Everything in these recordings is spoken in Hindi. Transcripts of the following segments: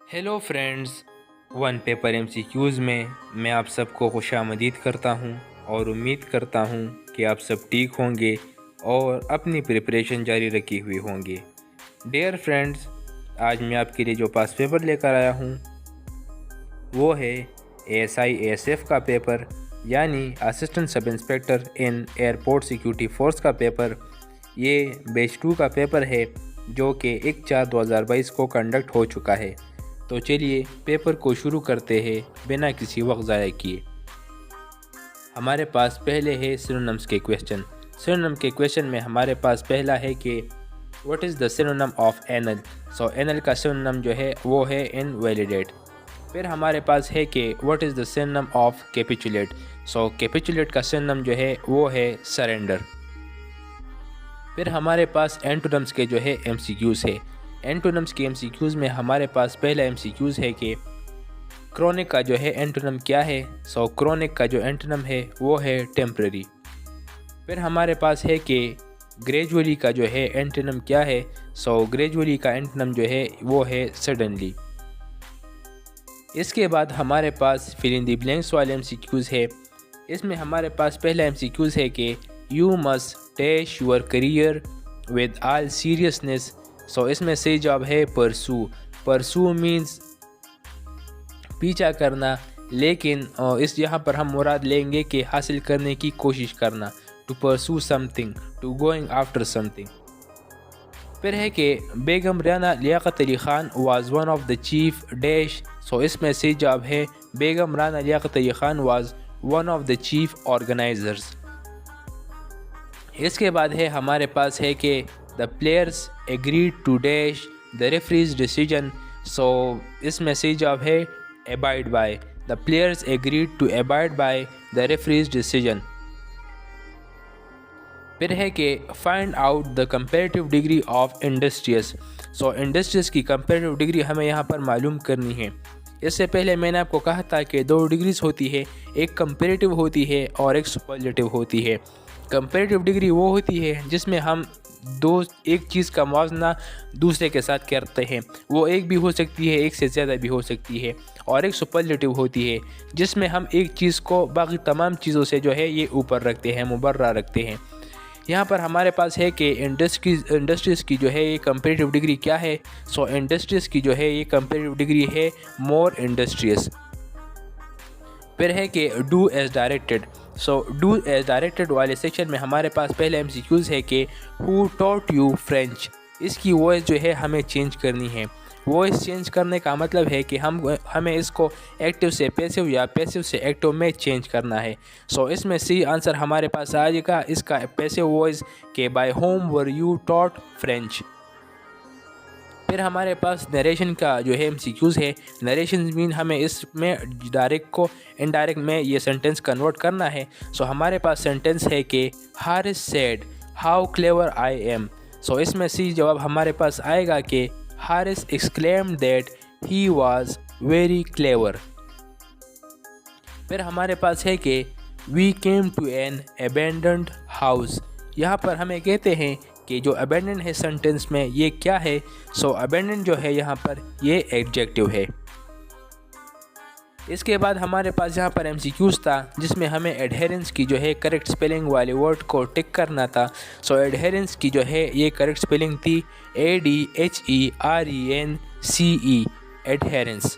Hello friends, one paper MCQs में मैं आप सबको खुशामदीद करता हूं और उम्मीद करता हूं कि आप सब ठीक होंगे और अपनी प्रिपरेशन जारी रखे हुए होंगे। डियर फ्रेंड्स, आज मैं आपके लिए जो पास पेपर लेकर आया हूं वो है एएसआई एएसएफ का पेपर, यानी असिस्टेंट सब इंस्पेक्टर इन एयरपोर्ट सिक्योरिटी फोर्स का पेपर। ये बैच 2 का पेपर है जो कि 1/4/2022 को कंडक्ट हो चुका है। तो चलिए पेपर को शुरू करते हैं बिना किसी वक्त ज़ाया किए। हमारे पास पहले है सिनोनिम्स के क्वेश्चन। सिनोनिम के क्वेश्चन में हमारे पास पहला है कि what is the synonym of anal. So anal का सिनोनिम जो है वो है इनवैलिडेट। फिर हमारे पास है कि what is the synonym of capitulate. So capitulate का सिनोनिम जो है वो है सरेंडर। फिर हमारे पास एंटोनिम्स के जो है एमसीक्यूज़ है। एंटोनिम्स के एमसीक्यूज़ में हमारे पास पहला एमसीक्यूज़ है कि क्रोनिक का जो है एंटोनिम क्या है। सो क्रोनिक का जो एंटोनिम है वो है टेम्पररी। फिर हमारे पास है कि ग्रेजुअली का जो है एंटोनिम क्या है। सो ग्रेजुअली का एंटोनिम जो है वो है सडनली। इसके बाद हमारे पास फिल इन द ब्लैंक्स वाले एमसीक्यूज़ है। इसमें हमारे पास पहला एमसीक्यूज़ है कि you must dash your career with all seriousness. So इसमें सही जवाब है परसू। परसू मीन्स पीछा करना, लेकिन इस यहाँ पर हम मुराद लेंगे कि हासिल करने की कोशिश करना। To pursue something, to going after something. फिर है कि Begum Rana Liaquat Ali Khan was one of the chief dash. So इसमें सही जवाब है Begum Rana Liaquat Ali Khan was one of the chief organisers. इसके बाद है हमारे पास है कि the players agreed to dash the referee's decision. So इसमें सही जवाब है abide by. The players agreed to abide by the referee's decision. फिर है कि find out the comparative degree of industrious. So industrious की कंपेरेटिव डिग्री हमें यहाँ पर मालूम करनी है। इससे पहले मैंने आपको कहा था कि दो डिग्रीज होती है, एक कंपेरेटिव होती है और एक सुपरलेटिव होती है। कंपेरेटिव डिग्री वो होती है जिसमें हम एक चीज़ का मुआवजना दूसरे के साथ करते हैं। वो एक भी हो सकती है, एक से ज़्यादा भी हो सकती है। और एक सुपरलेटिव होती है जिसमें हम एक चीज़ को बाकी तमाम चीज़ों से जो है ये ऊपर रखते हैं, मुबर्रा रखते हैं। यहाँ पर हमारे पास है कि इंडस्ट्रीज़ की जो है ये कंपेरेटिव डिग्री क्या है। सो इंडस्ट्रीज़ की जो है ये कंपेरेटिव डिग्री है मोर इंडस्ट्रियस। फिर है कि do as directed. So do as directed वाले सेक्शन में हमारे पास पहले एमसीक्यूज़ है कि हु टॉट यू फ्रेंच। इसकी वॉइस जो है हमें चेंज करनी है। वॉइस चेंज करने का मतलब है कि हमें इसको एक्टिव से पैसिव या पैसिव से एक्टिव में चेंज करना है। सो इसमें सी आंसर हमारे पास आ जाएगा इसका पैसिव वॉइस के by whom were you taught French. फिर हमारे पास नरेशन का जो है एमसीक्यूज़ है। नरेशन मीन हमें इसमें डायरेक्ट को इनडायरेक्ट में ये सेंटेंस कन्वर्ट करना है। सो हमारे पास सेंटेंस है कि Haris said how clever I am. So इसमें सी जवाब हमारे पास आएगा कि Haris exclaimed that he was very clever. फिर हमारे पास है कि we came to an abandoned house. यहाँ पर हमें कहते हैं कि जो अबेंडन है सेंटेंस में ये क्या है। सो अबेंडन जो है यहाँ पर ये एडजेक्टिव है। इसके बाद हमारे पास यहाँ पर एमसीक्यूज़ था जिसमें हमें एडहेरेंस की जो है करेक्ट स्पेलिंग वाले वर्ड को टिक करना था। सो एडहेरेंस की जो है ये करेक्ट स्पेलिंग थी ADHERENCE, एडहेरेंस।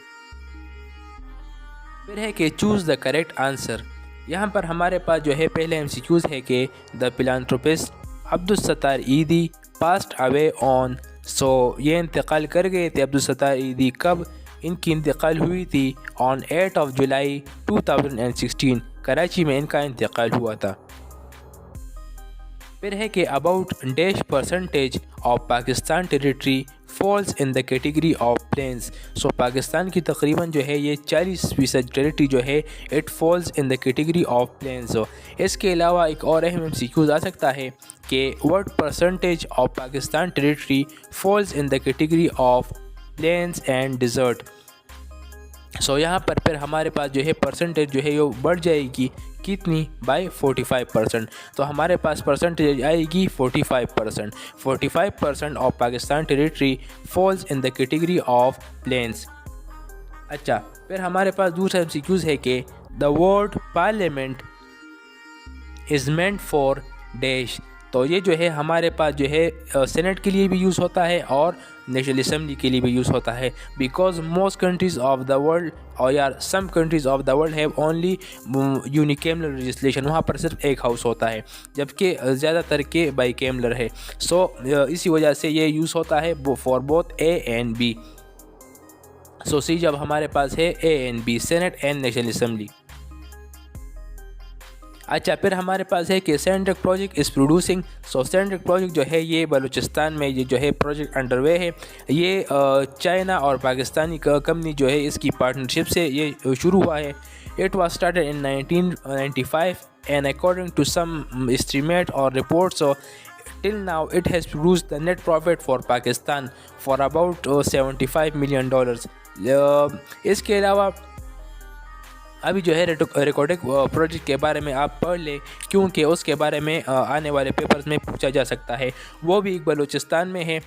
फिर है कि चूज़ द करेक्ट आंसर। यहाँ पर हमारे पास जो है पहले एमसीक्यूज़ है कि द फिलांथ्रोपिस्ट अब्दुल सत्तार ईदी पास्ट अवे ऑन। सो ये इंतकाल कर गए थे अब्दुल सत्तार ईदी। कब इनकी इंतकाल हुई थी? ऑन 8 जुलाई 2016 कराची में इनका इंतकाल हुआ था। फिर है कि about dash percentage of Pakistan territory falls in the category of plains. So Pakistan की तकरीबन जो है ये 40% टेरिटरी जो है it falls in the category of plains. इसके अलावा एक और अहम एमसीक्यूज़ आ सकता है कि what percentage of Pakistan territory falls in the category of plains and desert. So यहाँ पर फिर हमारे पास जो है परसेंटेज जो है वो बढ़ जाएगी कितनी? बाय 45%। तो हमारे पास परसेंटेज आएगी 45%। 45% of Pakistan territory falls in the category of plains. अच्छा, फिर हमारे पास दूसरा एमसीक्यूज़ है कि the word parliament is meant for dash. तो ये जो है हमारे पास जो है सेनेट के लिए भी यूज़ होता है और नेशनल असम्बली के लिए भी यूज़ होता है, because most countries of the world और यार some countries of the world have only unicameral legislation, वहाँ पर सिर्फ एक हाउस होता है, जबकि ज़्यादातर के बाईकेमलर है। सो इसी वजह से ये यूज़ होता है for both A and B. So C जब हमारे पास है A and B, senate and national assembly. अच्छा, फिर हमारे पास है कि Saindak project is producing. So Saindak project जो है ये बलूचिस्तान में ये जो है प्रोजेक्ट अंडरवे है। ये चाइना और पाकिस्तानी कंपनी जो है इसकी पार्टनरशिप से ये शुरू हुआ है। It was started in 1995 and according to some estimate और reports till now it has produced the net profit for Pakistan for about $75 million। इसके अलावा अभी जो है रिकॉर्डिंग प्रोजेक्ट के बारे में आप पढ़ लें, क्योंकि उसके बारे में आने वाले पेपर्स में पूछा जा सकता है। वो भी बलूचिस्तान में है।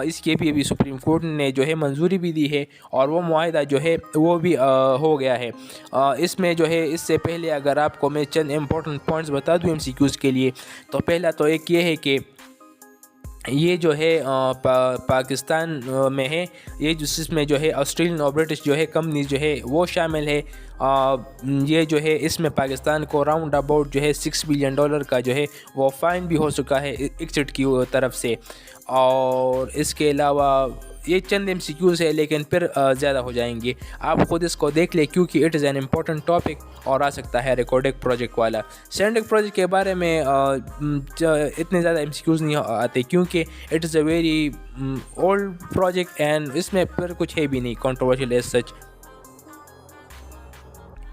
इसके भी अभी सुप्रीम कोर्ट ने जो है मंजूरी भी दी है और वो मुआहदा जो है वो भी हो गया है। इसमें जो है इससे पहले अगर आपको मैं चंद इम्पोर्टेंट पॉइंट्स बता दूँ एमसीक्यूज़ के लिए, तो पहला तो एक ये है कि ये जो है पाकिस्तान में है, ये जिसमें जो है ऑस्ट्रेलियन और ब्रिटिश जो है कंपनी जो है वो शामिल है। ये जो है इसमें पाकिस्तान को राउंड अबाउट जो है $6 बिलियन का जो है वो फ़ाइन भी हो चुका है इक्सिट की तरफ से। और इसके अलावा ये चंद एमसीक्यूज़ है, लेकिन फिर ज़्यादा हो जाएंगे, आप ख़ुद इसको देख ले क्योंकि it is an important topic और आ सकता है रिकॉर्डिक प्रोजेक्ट वाला। सैंडक प्रोजेक्ट के बारे में इतने ज़्यादा एमसीक्यूज़ नहीं आते क्योंकि it is a very old project and इसमें फिर कुछ है भी नहीं कंट्रोवर्शियल एज सच।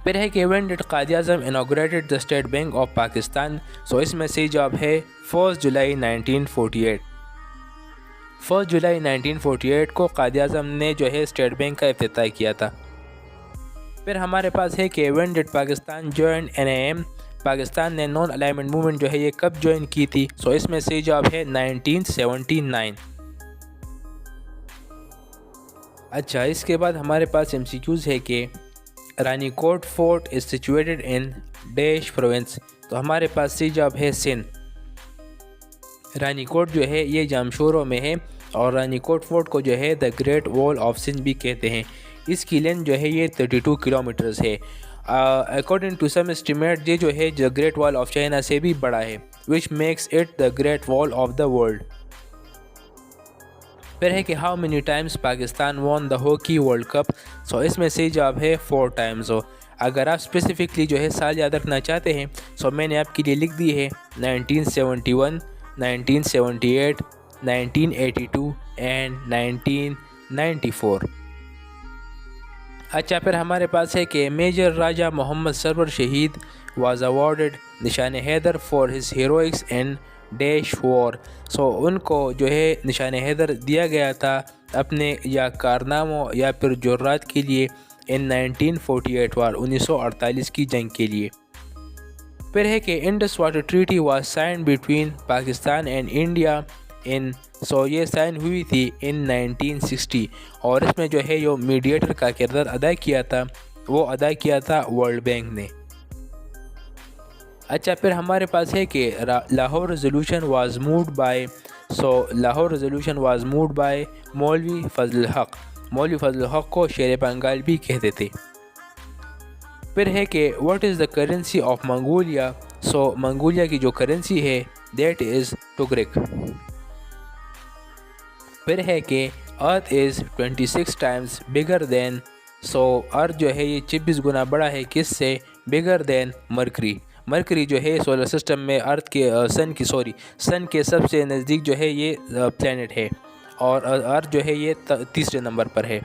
फिर है कि when did Quaid-e-Azam inaugurated the state bank of Pakistan. So इसमें सही जवाब है 1 जुलाई 1948। 1 जुलाई 1948 को कायद-ए-आज़म ने जो है स्टेट बैंक का इफ्तिताह किया था। फिर हमारे पास है कि when did Pakistan join NAM। Pakistan ने नॉन अलाइनमेंट मूवमेंट जो है ये कब ज्वाइन की थी। सो इसमें सही जवाब है 1979। अच्छा, इसके बाद हमारे पास MCQs है कि Ranikot fort is situated in dash province. तो हमारे पास सही जवाब है सिंध। रानीकोट जो है ये जामशोरों में है और रानीकोट फोर्ट को जो है the great wall of Sindh भी कहते हैं। इसकी लेंथ जो है ये 32 किलोमीटर्स है। अकॉर्डिंग टू सम एस्टीमेट ये जो है the great wall of China से भी बड़ा है, which makes it the great wall of the world. फिर है कि how many times Pakistan won the hockey world cup. So इसमें सही जवाब है 4 टाइम्स। हो अगर आप स्पेसिफिकली जो है साल याद रखना चाहते हैं सो मैंने आपके लिए लिख दी है 1971, 1978, 1982 एंड 1994। अच्छा, फिर हमारे पास है कि मेजर राजा मोहम्मद सरवर शहीद was awarded Nishan Haider for his heroics in dash war. So उनको जो है निशान हैदर दिया गया था अपने या कारनामों या फिर जुर्रात के लिए इन 1948 वार 1948 की जंग के लिए। फिर है कि Indus water treaty was sign between Pakistan and India in. So ये साइन हुई थी इन 1960 और इसमें जो है जो मीडिएटर का किरदार अदा किया था वो अदा किया था वर्ल्ड बैंक ने। अच्छा, फिर हमारे पास है कि Lahore resolution was moved by. So Lahore resolution was moved by मौलवी फजल हक। मौलवी फजल हक को शेर बंगाल भी कहते थे। फिर है कि what is the currency of Mongolia. So Mongolia की जो करेंसी है दैट इज़ टुगरिक। फिर है कि earth is 26 times bigger than. So earth जो है ये 26 गुना बड़ा है किससे, बिगर दैन मरकरी। मरकरी जो है सोलर सिस्टम में अर्थ के सन के सबसे नज़दीक जो है ये प्लैनेट है और अर्थ जो है ये तीसरे नंबर पर है।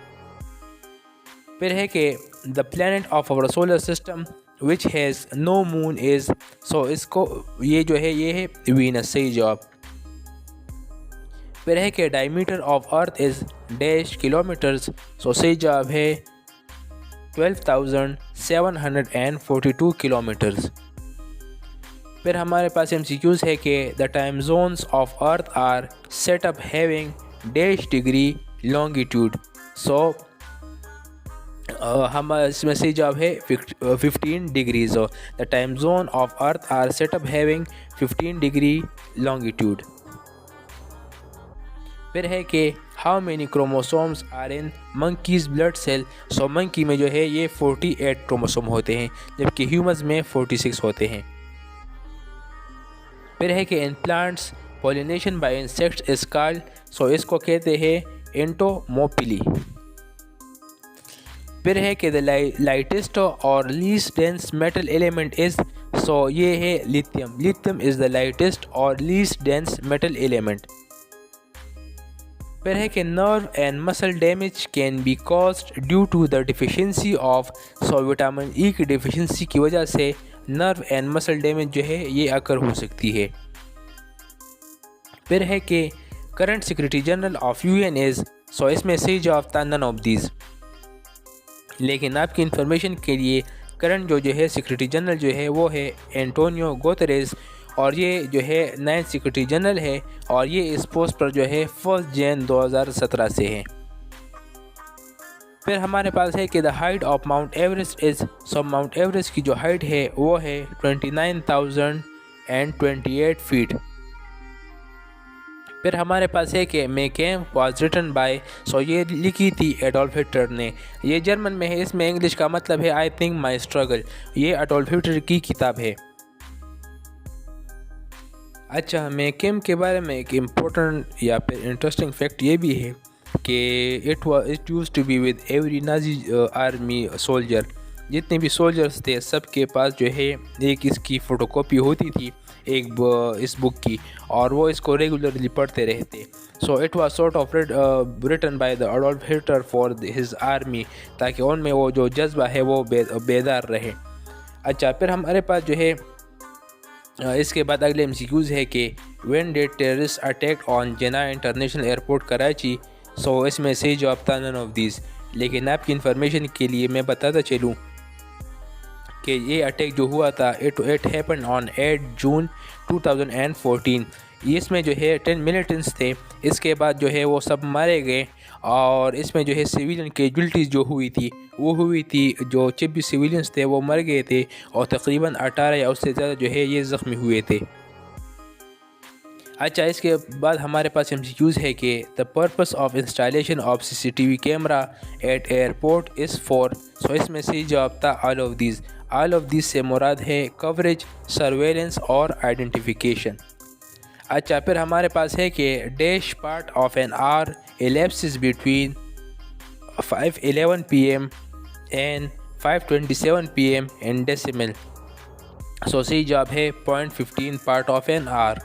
फिर है कि the planet of our solar system which has no moon is. So इसको ये जो है ये है वीनस, सही जवाब। फिर है कि diameter of earth is dash kilometres. So सही जवाब है 12,742 किलोमीटर्स। फिर हमारे पास MCQs है कि the time zones of earth are set up having dash degree longitude. So हम इसमें सही जवाब है 15 degrees. The time zone of earth are setup having 15 degree longitude. फिर है कि how many chromosomes are in monkeys blood cell. So monkey में जो है ये 48 क्रोमोसोम होते हैं, जबकि ह्यूमंस में 46 होते हैं। फिर है कि in plants pollination by insects is called. So इसको कहते हैं एंटोमोपिली। फिर है कि द लाइटेस्ट और least dense metal element is. So ये है lithium. Lithium is the lightest और लीस्ट डेंस मेटल एलिमेंट। फिर है कि nerve and muscle damage can be caused due to the deficiency of. So vitamin E की डिफिशिएंसी की वजह से नर्व एंड मसल डैमेज जो है ये अकर हो सकती है। फिर है कि current secretary general of UN is. So इसमें सही जवाब था नन ऑफ दीज। लेकिन आपकी इंफॉर्मेशन के लिए करंट जो है सेक्रेटरी जनरल जो है वो है एंटोनियो गुतेरेस, और ये जो है 9th सेक्रेटरी जनरल है, और ये इस पोस्ट पर जो है 1 जनवरी 2017 से है। फिर हमारे पास है कि the height of mount Everest is. So mount Everest की जो हाइट है वो है 29,028 फीट। फिर हमारे पास है कि मे कैम वाज रिटन बाय। सो ये लिखी थी एडोल्फ हिटलर ने। ये जर्मन में है, इसमें इंग्लिश का मतलब है आई थिंक माई स्ट्रगल। ये एडोल्फ हिटलर की किताब है। अच्छा, मे कैम के बारे में एक इम्पोर्टेंट या फिर इंटरेस्टिंग फैक्ट ये भी है कि it used to be with every Nazi army soldier. जितने भी सोल्जर्स थे सबके पास जो है एक इसकी फ़ोटोकॉपी होती थी इस बुक की, और वो इसको रेगुलरली पढ़ते रहते। So it was sort of written by the Adolf Hitler for his army, ताकि उनमें वो जो जज्बा है वो बेदार रहे। अच्छा, फिर हमारे पास जो है इसके बाद अगले MCQs है कि when did terrorist attack on Jinnah international airport Karachi. So इसमें सही जवाब था नन ऑफ दीज। लेकिन आपकी इंफॉर्मेशन के लिए मैं बताता चलूँ कि ये अटैक जो हुआ था इट हैपन ऑन 8 जून 2014। इसमें जो है 10 मिलिटेंट्स थे। इसके बाद जो है वो सब मारे गए, और इसमें जो है सिविलियन कैजुअल्टीज़ जो हुई थी वो हुई थी, जो 26 सिविलियंस थे वो मर गए थे, और तकरीबन 18 या उससे ज़्यादा जो है ये ज़ख्मी हुए थे। अच्छा, इसके बाद हमारे पास MCQs है कि the purpose of installation of CCTV camera at airport is for. So इसमें सही जवाब था all of these. All of these से मुराद है कवरेज, सर्वेलेंस और आइडेंटिफिकेशन। अच्छा, फिर हमारे पास है कि dash part of an hour elapses between 5:11 PM and 5:27 PM in decimal। सो सही जवाब है 0.15 पार्ट ऑफ एन आवर।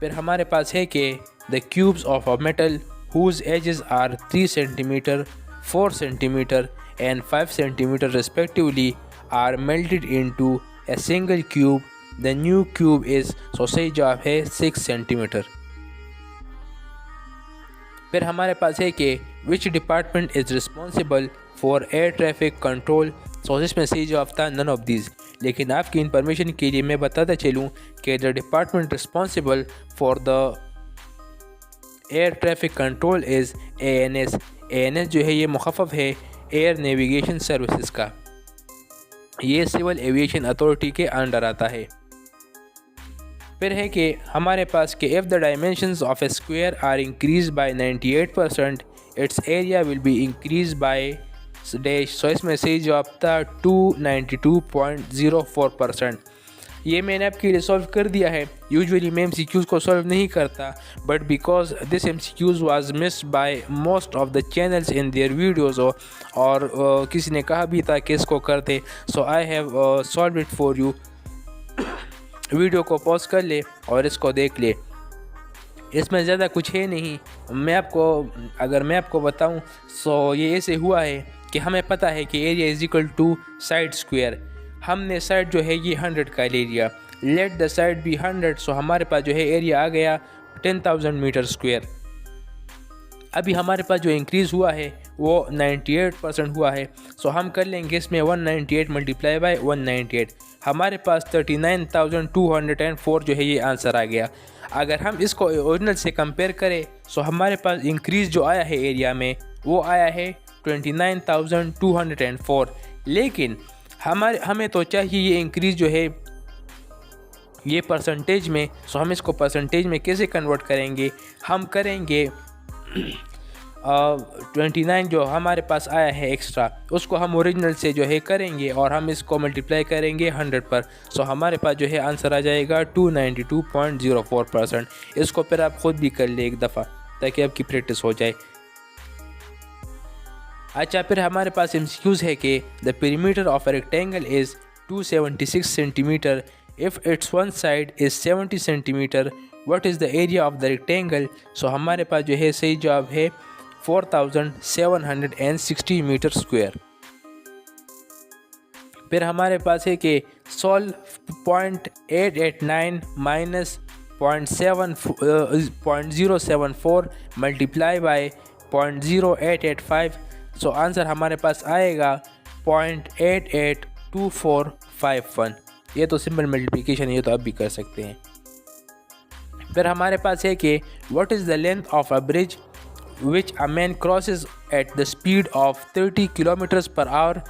फिर हमारे पास है कि the cubes of a metal whose edges are 3 centimetre, 4 centimetre and 5 centimetre respectively are melted into a single cube. The new cube is. So सही जवाब है 6 सेंटीमीटर। फिर हमारे पास है कि which department is responsible for air traffic control. So इसमें सही जवाब था नन ऑफ दीज। लेकिन आपकी इंफॉर्मेशन के लिए मैं बताता चलूँ कि the department responsible for the air traffic control is ANS। ANS जो है ये मुखफ़फ़ है एयर नेविगेशन सर्विसेज का। ये सिविल एविएशन अथॉरिटी के अंडर आता है। फिर है कि हमारे पास कि if the dimensions of a square are increase by 98%, its area will be increase by dash. So इसमें सही जवाब था 292.04%। ये मैंने आपके लिए सॉल्व कर दिया है। यूजुअली मैं MCQs को सॉल्व नहीं करता, but because this MCQs was missed by most of the channels in their videos, और किसी ने कहा भी था कि इसको करते। So I have solve it for you. Video को पॉज कर ले और इसको देख ले। इसमें ज़्यादा कुछ है नहीं। अगर मैं आपको बताऊं, सो ये ऐसे हुआ है कि हमें पता है कि area is equal to side square. हमने साइड जो है ये 100 का ले लिया, let the side be 100। So हमारे पास जो है एरिया आ गया 10,000 मीटर स्क्वायर। अभी हमारे पास जो इंक्रीज़ हुआ है वो 98% हुआ है। सो हम कर लेंगे इसमें 198 मल्टीप्लाई बाय 198। हमारे पास 39,204 जो है ये आंसर आ गया। अगर हम इसको ओरिजिनल से कंपेयर करें, सो हमारे पास इंक्रीज़ जो आया है एरिया में वो आया है 29,204। लेकिन हमें तो चाहिए ये इंक्रीज़ जो है ये परसेंटेज में। सो हम इसको परसेंटेज में कैसे कन्वर्ट करेंगे? हम करेंगे 29 जो हमारे पास आया है एक्स्ट्रा, उसको हम ओरिजिनल से जो है करेंगे और हम इसको मल्टीप्लाई करेंगे 100 पर। सो हमारे पास जो है आंसर आ जाएगा 292.04%। इसको फिर आप ख़ुद भी कर ले एक दफ़ा ताकि आपकी प्रैक्टिस हो जाए। अच्छा, फिर हमारे पास MCQs है कि the perimeter of a rectangle is 276 centimetre if its one side is 70 centimetre, what is the area of the rectangle? So हमारे पास जो है सही जवाब है 4760 मीटर स्क्वायर। फिर हमारे पास है कि solve 0.889 minus 0.074 multiply by 0.0885। So answer हमारे पास आएगा 0.882451। ये तो सिंपल मल्टीप्लिकेशन है, ये तो आप भी कर सकते हैं। फिर हमारे पास है कि what is the length of a bridge which a man crosses at the speed of 30 kilometers per hour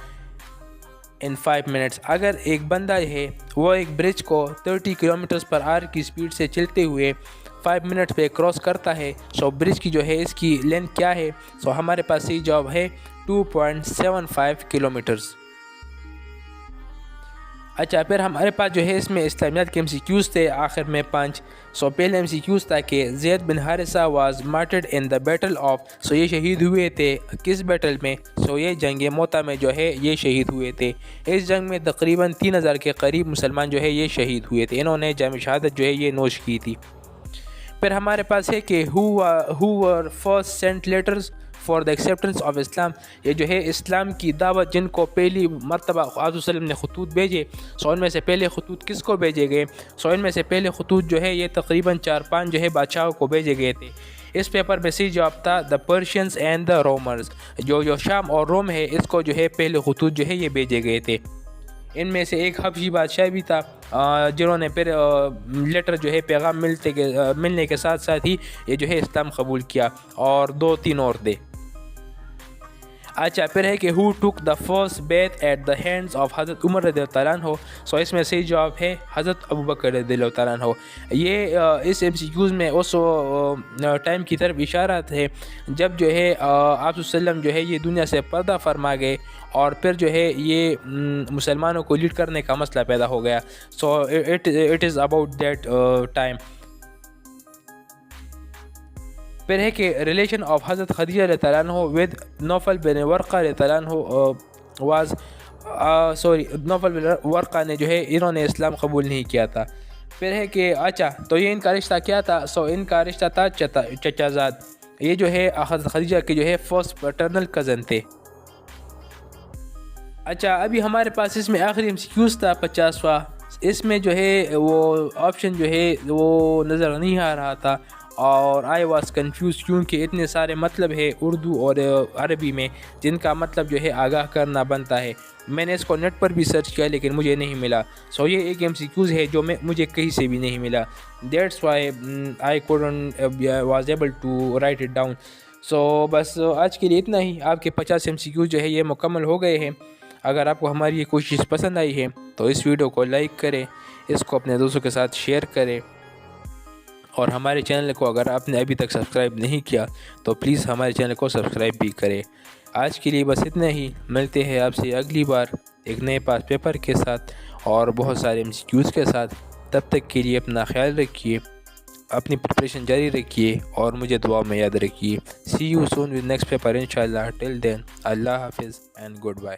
in 5 minutes। अगर एक बंदा है वो एक ब्रिज को 30 किलोमीटर पर आवर की स्पीड से चलते हुए 5 मिनट पे क्रॉस करता है, सो ब्रिज की जो है इसकी लेंथ क्या है? सो हमारे पास सही जवाब है 2.75 किलोमीटर्स। अच्छा, फिर हमारे पास जो है इसमें इस्लामियात के MCQs थे आखिर में 5। सो पहले MCQs था कि Zaid bin Haritha was martyred in the battle of. So ये शहीद हुए थे किस बैटल में? सो ये जंग मोता में जो है ये शहीद हुए थे। इस जंग में तकरीबन 3000 के करीब मुसलमान जो है ये शहीद हुए थे। इन्होंने जाम शहादत जो है ये नोश की थी। फिर हमारे पास है कि who were first sent letters for the acceptance of Islam. ये जो है इस्लाम की दावत जिनको पहली मरतबा आज़ वसल्लम ने खतूत भेजे, सो इनमें से पहले खतूत किसको भेजे गए? सो इनमें से पहले खतूत जो है ये तकरीबन 4-5 जो है बादशाहों को भेजे गए थे। इस पेपर में सही जवाब था द पर्शियंस एंड द रोमर्स। जो शाम और रोम है इसको जो है पहले खतूत जो है ये भेजे गए थे। इनमें से एक हबशी बादशाह भी था जिन्होंने फिर लेटर जो है पैगाम मिलने के साथ साथ ही ये जो है इस्लाम कबूल किया, और 2-3 और थे। अच्छा, फिर है कि who took the first Beth at the hands of हज़रत उमर रज़ियल्लाहु ताला अन्हु। सो इसमें सही जवाब है हज़रत अबू बकर रज़ियल्लाहु ताला अन्हु। ये इस MCQs में उस टाइम की तरफ इशारा है जब जो है आप वसल्लम जो है ये दुनिया से पर्दा फरमा गए और फिर जो है ये मुसलमानों को लीड करने का मसला पैदा हो गया। So it is about that time. फिर है कि रिलेशन ऑफ हज़रत खदीजा रज़ियल्लाहु ताला अन्हा विद नौफल बिन वर्क़ा रज़ियल्लाहु ताला अन्हु नौफल बिन वर्क़ा ने जो है इन्होंने इस्लाम कबूल नहीं किया था। फिर है कि अच्छा, तो ये इनका रिश्ता क्या था? सो इनका रिश्ता था चचाजाद। ये जो है हज़रत खदीजा के जो है फर्स्ट पैटर्नल कज़न थे। अच्छा, अभी हमारे पास इसमें आखिरी MCQs था 50वां। इसमें जो है वो ऑप्शन जो है वो नज़र नहीं आ रहा था और आई वॉज कन्फ्यूज़ क्योंकि इतने सारे मतलब है उर्दू और अरबी में जिनका मतलब जो है आगाह करना बनता है। मैंने इसको नेट पर भी सर्च किया लेकिन मुझे नहीं मिला। सो ये एक MCQs है जो मुझे कहीं से भी नहीं मिला। That's why I couldn't was able to write it down. So बस आज के लिए इतना ही। आपके 50 MCQs जो है ये मुकम्मल हो गए हैं। अगर आपको हमारी ये कोशिश पसंद आई है तो इस वीडियो को लाइक करें, इसको अपने दोस्तों के साथ शेयर करें और हमारे चैनल को अगर आपने अभी तक सब्सक्राइब नहीं किया तो प्लीज़ हमारे चैनल को सब्सक्राइब भी करें। आज के लिए बस इतना ही। मिलते हैं आपसे अगली बार एक नए पास पेपर के साथ और बहुत सारे MCQs के साथ। तब तक के लिए अपना ख्याल रखिए, अपनी प्रिपरेशन जारी रखिए और मुझे दुआ में याद रखिए। See you soon with next paper इंशाल्लाह। टिल देन, अल्लाह हाफिज़ एंड गुड बाय।